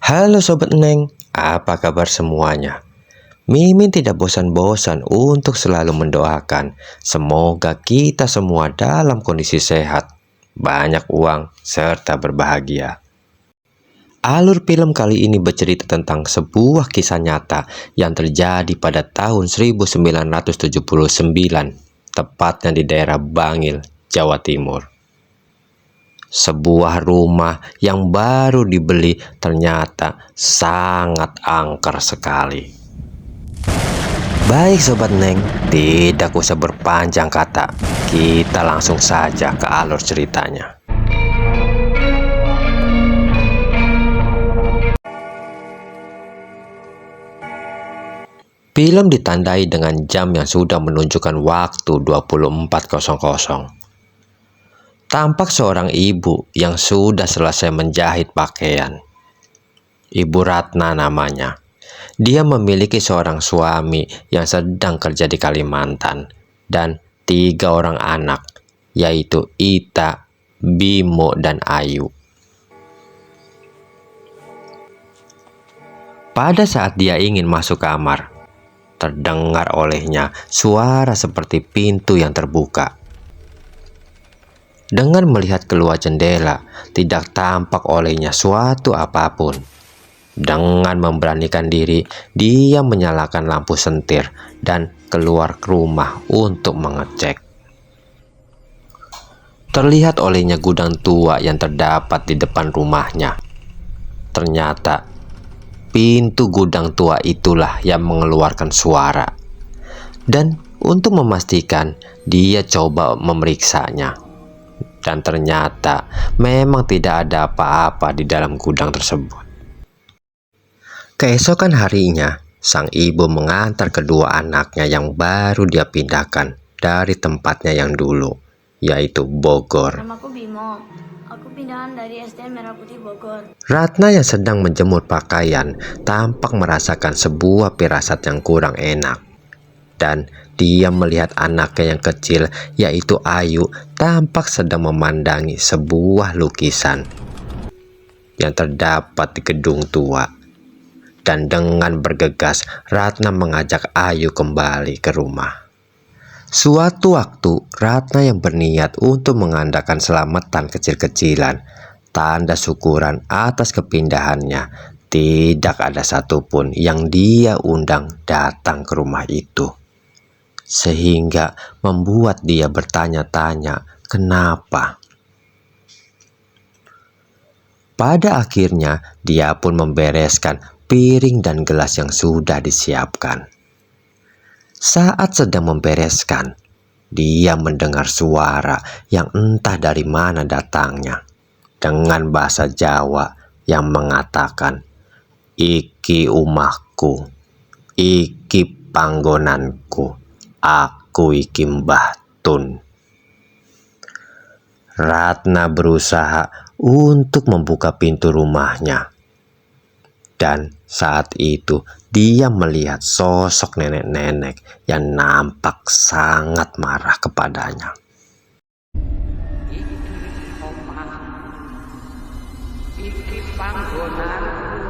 Halo Sobat Neng, apa kabar semuanya? Mimin tidak bosan-bosan untuk selalu mendoakan semoga kita semua dalam kondisi sehat, banyak uang, serta berbahagia. Alur film kali ini bercerita tentang sebuah kisah nyata yang terjadi pada tahun 1979, tepatnya di daerah Bangil, Jawa Timur. Sebuah rumah yang baru dibeli ternyata sangat angker sekali. Baik Sobat Neng, tidak usah berpanjang kata, kita langsung saja ke alur ceritanya. Film ditandai dengan jam yang sudah menunjukkan waktu 24.00. Tampak seorang ibu yang sudah selesai menjahit pakaian. Ibu Ratna namanya. Dia memiliki seorang suami yang sedang kerja di Kalimantan dan 3 orang anak, yaitu Ita, Bimo, dan Ayu. Pada saat dia ingin masuk kamar, terdengar olehnya suara seperti pintu yang terbuka. Dengan melihat keluar jendela, tidak tampak olehnya suatu apapun. Dengan memberanikan diri, dia menyalakan lampu sentir dan keluar ke rumah untuk mengecek. Terlihat olehnya gudang tua yang terdapat di depan rumahnya. Ternyata, pintu gudang tua itulah yang mengeluarkan suara. Dan untuk memastikan, dia coba memeriksanya. Dan ternyata memang tidak ada apa-apa di dalam gudang tersebut. Keesokan harinya, sang ibu mengantar kedua anaknya yang baru dia pindahkan dari tempatnya yang dulu, yaitu Bogor. Namaku Bimo, aku pindahan dari SDN Merah Putih Bogor. Ratna yang sedang menjemur pakaian tampak merasakan sebuah firasat yang kurang enak. Dan dia melihat anaknya yang kecil, yaitu Ayu, tampak sedang memandangi sebuah lukisan yang terdapat di gedung tua. Dan dengan bergegas, Ratna mengajak Ayu kembali ke rumah. Suatu waktu, Ratna yang berniat untuk mengadakan selamatan kecil-kecilan, tanda syukuran atas kepindahannya, tidak ada satupun yang dia undang datang ke rumah itu. Sehingga membuat dia bertanya-tanya kenapa. Pada akhirnya dia pun membereskan piring dan gelas yang sudah disiapkan. Saat sedang membereskan, dia mendengar suara yang entah dari mana datangnya dengan bahasa Jawa yang mengatakan, "Iki umahku, iki panggonanku. Aku iki Mbah Tun." Ratna berusaha untuk membuka pintu rumahnya. Dan saat itu dia melihat sosok nenek-nenek yang nampak sangat marah kepadanya. Iki panggonanku,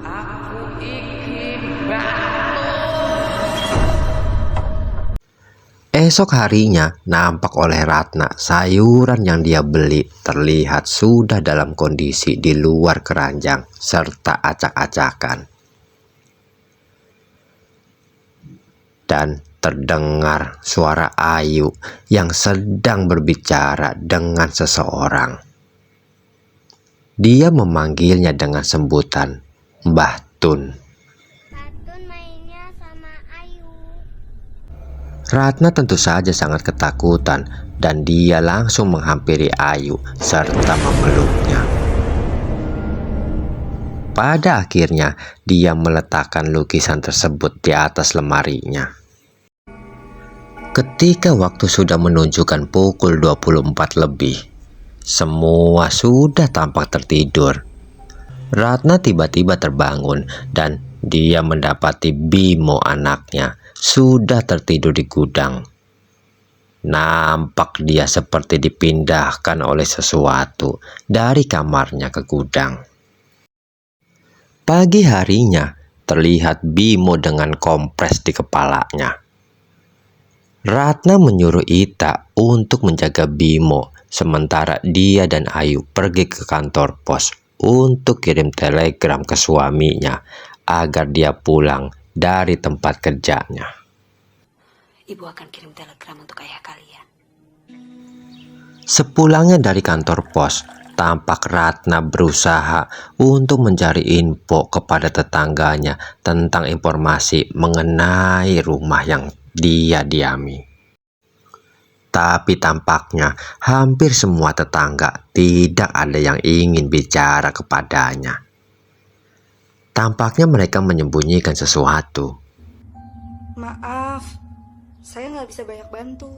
aku iki Mbah. Esok harinya, nampak oleh Ratna sayuran yang dia beli terlihat sudah dalam kondisi di luar keranjang serta acak-acakan. Dan terdengar suara Ayu yang sedang berbicara dengan seseorang. Dia memanggilnya dengan sebutan Mbah Tun. Ratna tentu saja sangat ketakutan dan dia langsung menghampiri Ayu serta memeluknya. Pada akhirnya dia meletakkan lukisan tersebut di atas lemarinya. Ketika waktu sudah menunjukkan pukul 24 lebih, semua sudah tampak tertidur. Ratna tiba-tiba terbangun dan dia mendapati Bimo anaknya sudah tertidur di gudang. Nampak dia seperti dipindahkan oleh sesuatu dari kamarnya ke gudang. Pagi harinya, terlihat Bimo dengan kompres di kepalanya. Ratna menyuruh Ita untuk menjaga Bimo, sementara dia dan Ayu pergi ke kantor pos untuk kirim telegram ke suaminya agar dia pulang dari tempat kerjanya. Ibu akan kirim telegram untuk ayah kalian. Sepulangnya dari kantor pos, tampak Ratna berusaha untuk mencari info kepada tetangganya tentang informasi mengenai rumah yang dia diami. Tapi tampaknya hampir semua tetangga tidak ada yang ingin bicara kepadanya. Tampaknya mereka menyembunyikan sesuatu. Maaf, saya nggak bisa banyak bantu.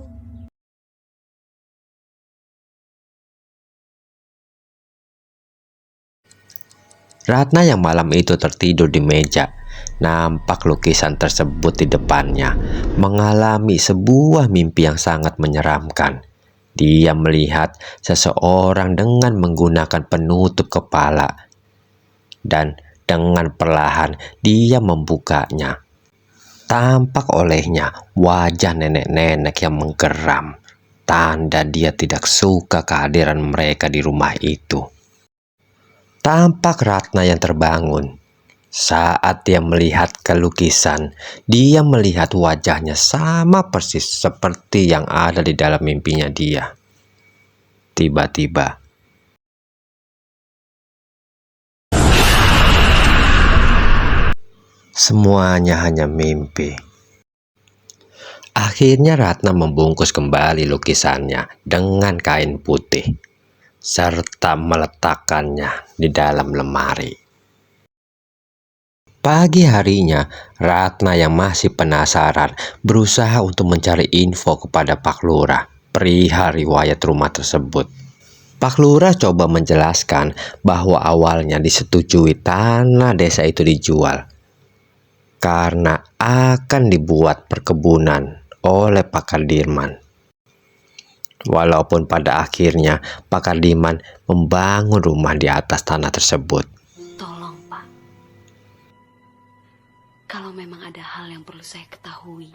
Ratna yang malam itu tertidur di meja, nampak lukisan tersebut di depannya, mengalami sebuah mimpi yang sangat menyeramkan. Dia melihat seseorang dengan menggunakan penutup kepala, dan dengan perlahan dia membukanya. Tampak olehnya wajah nenek-nenek yang menggeram, tanda dia tidak suka kehadiran mereka di rumah itu. Tampak Ratna yang terbangun. Saat dia melihat ke lukisan, dia melihat wajahnya sama persis seperti yang ada di dalam mimpinya dia. Tiba-tiba, semuanya hanya mimpi. Akhirnya Ratna membungkus kembali lukisannya dengan kain putih, serta meletakkannya di dalam lemari. Pagi harinya, Ratna yang masih penasaran berusaha untuk mencari info kepada Pak Lurah perihal riwayat rumah tersebut. Pak Lurah coba menjelaskan bahwa awalnya disetujui tanah desa itu dijual karena akan dibuat perkebunan oleh Pak Kardiman. Walaupun pada akhirnya Pak Kardiman membangun rumah di atas tanah tersebut. Tolong, Pak. Kalau memang ada hal yang perlu saya ketahui.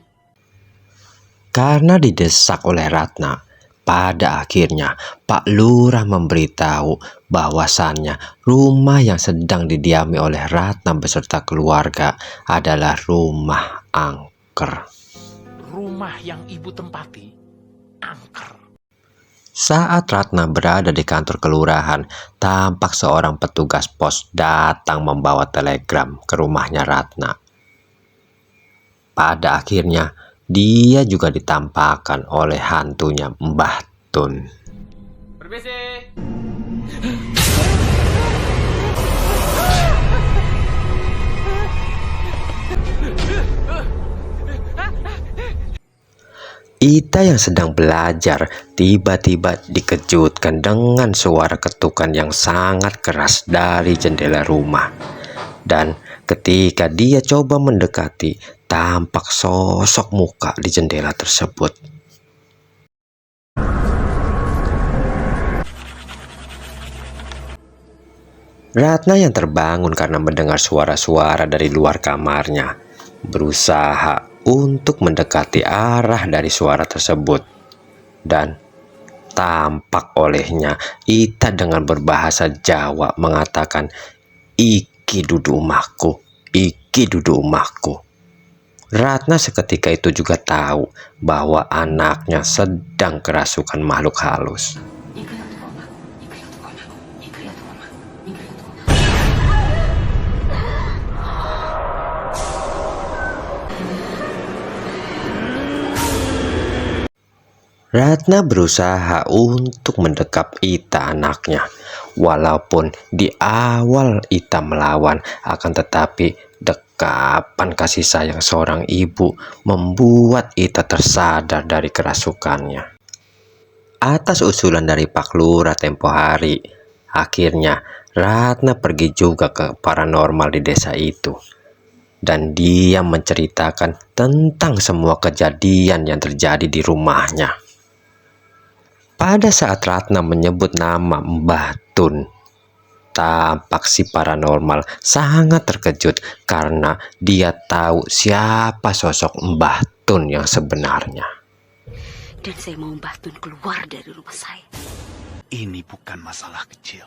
Karena didesak oleh Ratna, pada akhirnya Pak Lurah memberitahu bahwasannya rumah yang sedang didiami oleh Ratna beserta keluarga adalah rumah angker. Rumah yang ibu tempati angker. Saat Ratna berada di kantor kelurahan, tampak seorang petugas pos datang membawa telegram ke rumahnya Ratna. Pada akhirnya, dia juga ditampakkan oleh hantunya Mbah Tun. Berbesi. Ita yang sedang belajar tiba-tiba dikejutkan dengan suara ketukan yang sangat keras dari jendela rumah. Dan ketika dia coba mendekati, tampak sosok muka di jendela tersebut. Ratna yang terbangun karena mendengar suara-suara dari luar kamarnya, berusaha untuk mendekati arah dari suara tersebut. Dan tampak olehnya Ita dengan berbahasa Jawa mengatakan, "Iki dudu umahku, iki dudu umahku." Ratna seketika itu juga tahu bahwa anaknya sedang kerasukan makhluk halus. Ratna berusaha untuk mendekap Ita anaknya. Walaupun di awal Ita melawan, akan tetapi dekapan kasih sayang seorang ibu membuat Ita tersadar dari kerasukannya. Atas usulan dari Pak Lurah tempo hari, akhirnya Ratna pergi juga ke paranormal di desa itu. Dan dia menceritakan tentang semua kejadian yang terjadi di rumahnya. Pada saat Ratna menyebut nama Mbah Tun, Tampak si paranormal sangat terkejut karena dia tahu siapa sosok Mbah Tun yang sebenarnya. Dan saya mau Mbah Tun keluar dari rumah saya. Ini bukan masalah kecil.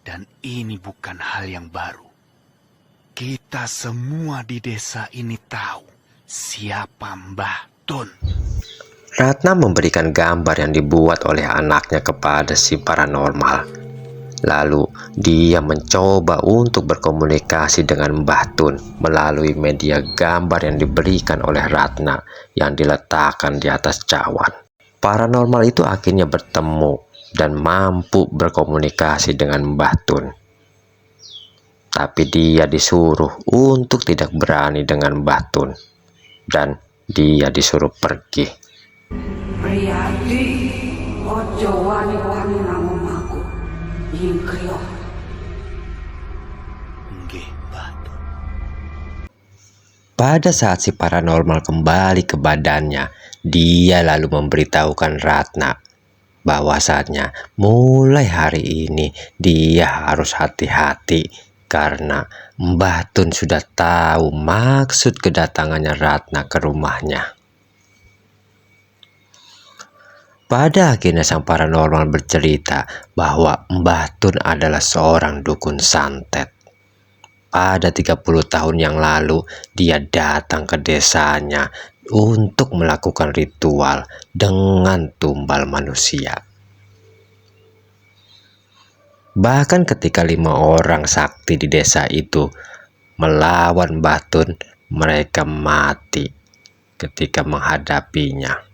Dan ini bukan hal yang baru. Kita semua di desa ini tahu siapa Mbah Tun. Ratna memberikan gambar yang dibuat oleh anaknya kepada si paranormal. Lalu dia mencoba untuk berkomunikasi dengan Mbah Tun melalui media gambar yang diberikan oleh Ratna yang diletakkan di atas cawan. Paranormal itu akhirnya bertemu dan mampu berkomunikasi dengan Mbah Tun. Tapi dia disuruh untuk tidak berani dengan Mbah Tun dan dia disuruh pergi. Priyadi, ojo wani-wani nang omahku. Ing kriya. Nggih, Mbah Tun. Pada saat si paranormal kembali ke badannya, dia lalu memberitahukan Ratna bahwasanya mulai hari ini dia harus hati-hati karena Mbah Tun sudah tahu maksud kedatangannya Ratna ke rumahnya. Pada akhirnya sang paranormal bercerita bahwa Mbah Tun adalah seorang dukun santet. Pada 30 tahun yang lalu, dia datang ke desanya untuk melakukan ritual dengan tumbal manusia. Bahkan ketika 5 orang sakti di desa itu melawan Mbah Tun, mereka mati ketika menghadapinya.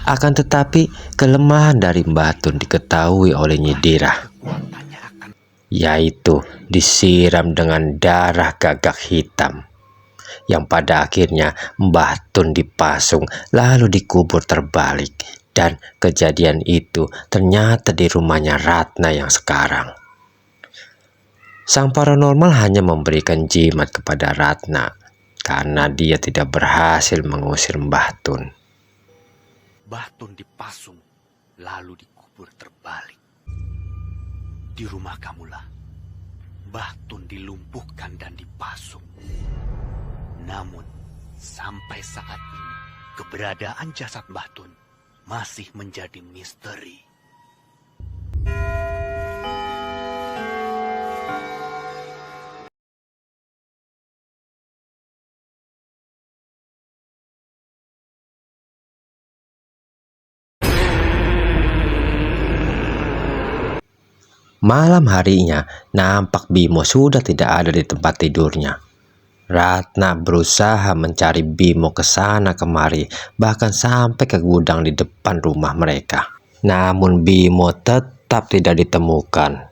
Akan tetapi kelemahan dari Mbah Tun diketahui oleh Nyi Dirah, yaitu disiram dengan darah gagak hitam, yang pada akhirnya Mbah Tun dipasung lalu dikubur terbalik, dan kejadian itu ternyata di rumahnya Ratna yang sekarang. Sang paranormal hanya memberikan jimat kepada Ratna karena dia tidak berhasil mengusir Mbah Tun. Mbah Tun dipasung, lalu dikubur terbalik. Di rumah kamulah, Mbah Tun dilumpuhkan dan dipasung. Namun, sampai saat ini, keberadaan jasad Mbah Tun masih menjadi misteri. Malam harinya, nampak Bimo sudah tidak ada di tempat tidurnya. Ratna berusaha mencari Bimo ke sana kemari, bahkan sampai ke gudang di depan rumah mereka. Namun Bimo tetap tidak ditemukan.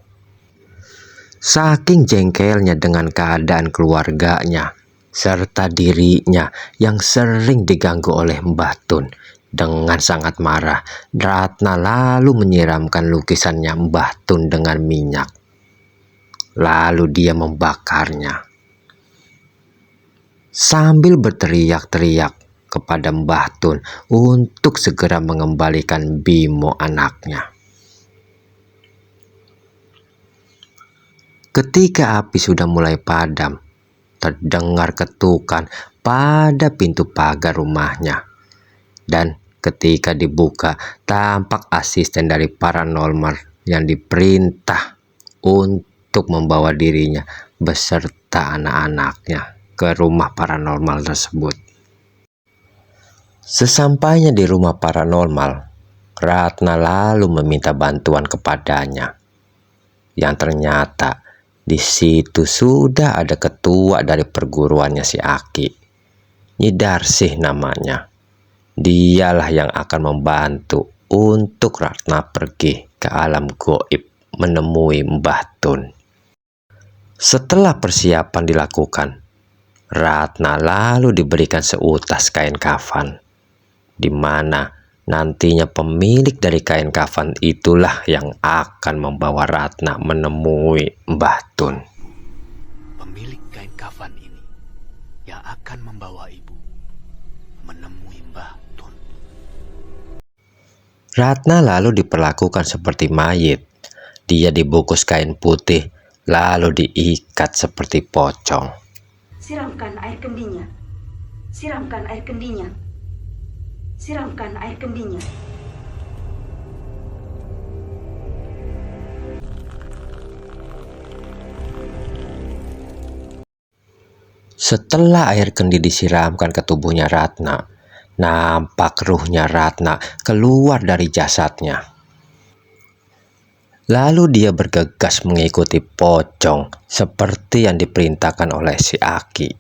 Saking jengkelnya dengan keadaan keluarganya, serta dirinya yang sering diganggu oleh Mbah Tun, dengan sangat marah, Ratna lalu menyiramkan lukisannya Mbah Tun dengan minyak. Lalu dia membakarnya. Sambil berteriak-teriak kepada Mbah Tun untuk segera mengembalikan Bimo anaknya. Ketika api sudah mulai padam, terdengar ketukan pada pintu pagar rumahnya. Dan ketika dibuka, tampak asisten dari paranormal yang diperintah untuk membawa dirinya beserta anak-anaknya ke rumah paranormal tersebut. Sesampainya di rumah paranormal, Ratna lalu meminta bantuan kepadanya. Yang ternyata di situ sudah ada ketua dari perguruannya si Aki, Nyi Darsih namanya. Dialah yang akan membantu untuk Ratna pergi ke alam goib menemui Mbah Tun. Setelah persiapan dilakukan, Ratna lalu diberikan seutas kain kafan, di mana nantinya pemilik dari kain kafan itulah yang akan membawa Ratna menemui Mbah Tun. Pemilik kain kafan ini yang akan membawa ibu menemui Mbah Tun. Ratna lalu diperlakukan seperti mayit dia dibungkus kain putih lalu diikat seperti pocong. Siramkan air kendinya. Siramkan air kendinya. Siramkan air kendinya. Setelah air kendi disiramkan ke tubuhnya Ratna, nampak ruhnya Ratna keluar dari jasadnya. Lalu dia bergegas mengikuti pocong seperti yang diperintahkan oleh si Aki.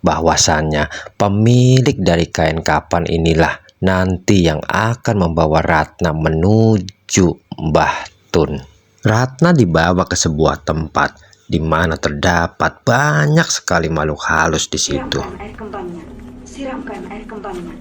Bahwasannya pemilik dari kain kapan inilah nanti yang akan membawa Ratna menuju Mbah Tun. Ratna dibawa ke sebuah tempat di mana terdapat banyak sekali makhluk halus di situ. Siramkan air kembangnya. Siramkan air kembangnya.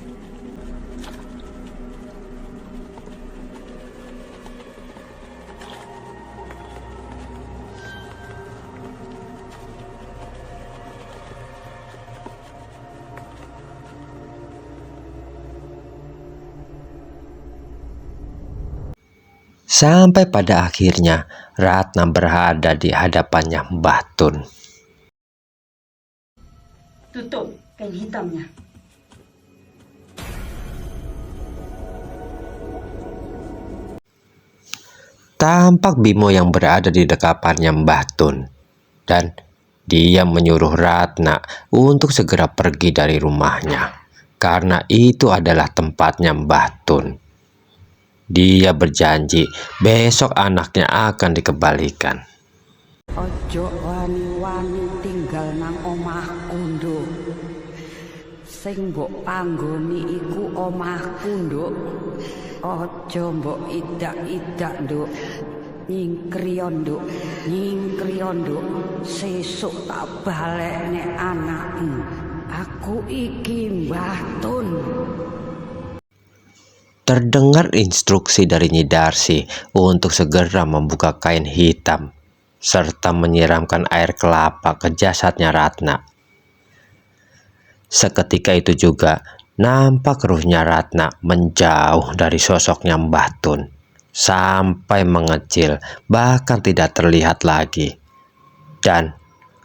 Sampai pada akhirnya Ratna berada di hadapannya Mbah Tun. Tutup kain hitamnya. Tampak Bimo yang berada di dekapannya Mbah Tun. Dan dia menyuruh Ratna untuk segera pergi dari rumahnya. Karena itu adalah tempatnya Mbah Tun. Dia berjanji besok anaknya akan dikembalikan. Ojo wani-wani tinggal nang omahku, Nduk. Sing mbok panggoni iku omahku, Nduk. Ojo mbok idak-idak, Nduk. Nyingkriya, Nduk. Nyingkriya, Nduk. Sesuk tak balekne anakmu. Aku iki Mbah Tun. Terdengar instruksi dari Nyi Darsi untuk segera membuka kain hitam serta menyiramkan air kelapa ke jasadnya Ratna. Seketika itu juga nampak ruhnya Ratna menjauh dari sosoknya Mbah Tun sampai mengecil, bahkan tidak terlihat lagi. Dan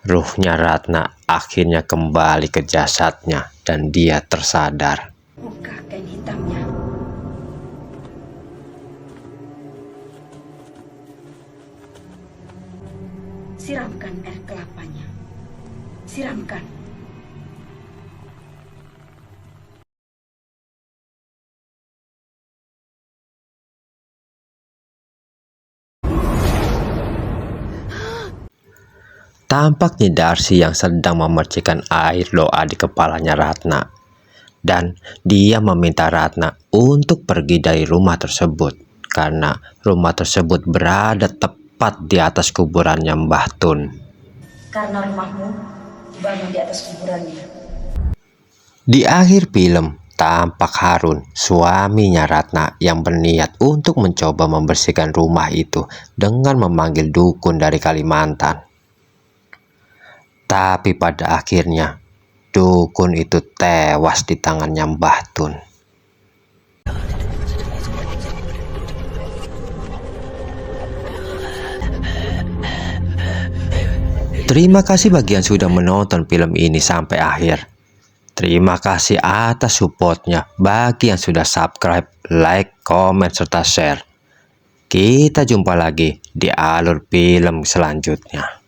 ruhnya Ratna akhirnya kembali ke jasadnya dan dia tersadar. Buka kain hitamnya. Siramkan air kelapanya. Siramkan. Tampak Nyi Darsi yang sedang memercikan air doa di kepalanya Ratna. Dan dia meminta Ratna untuk pergi dari rumah tersebut. Karena rumah tersebut berada tepat di atas kuburannya Mbah Tun. Karena rumahmu dibangun di atas kuburannya. Di akhir film, tampak Harun, suaminya Ratna, yang berniat untuk mencoba membersihkan rumah itu dengan memanggil dukun dari Kalimantan. Tapi pada akhirnya, dukun itu tewas di tangannya Mbah Tun. Terima kasih bagi yang sudah menonton film ini sampai akhir. Terima kasih atas supportnya bagi yang sudah subscribe, like, komen, serta share. Kita jumpa lagi di alur film selanjutnya.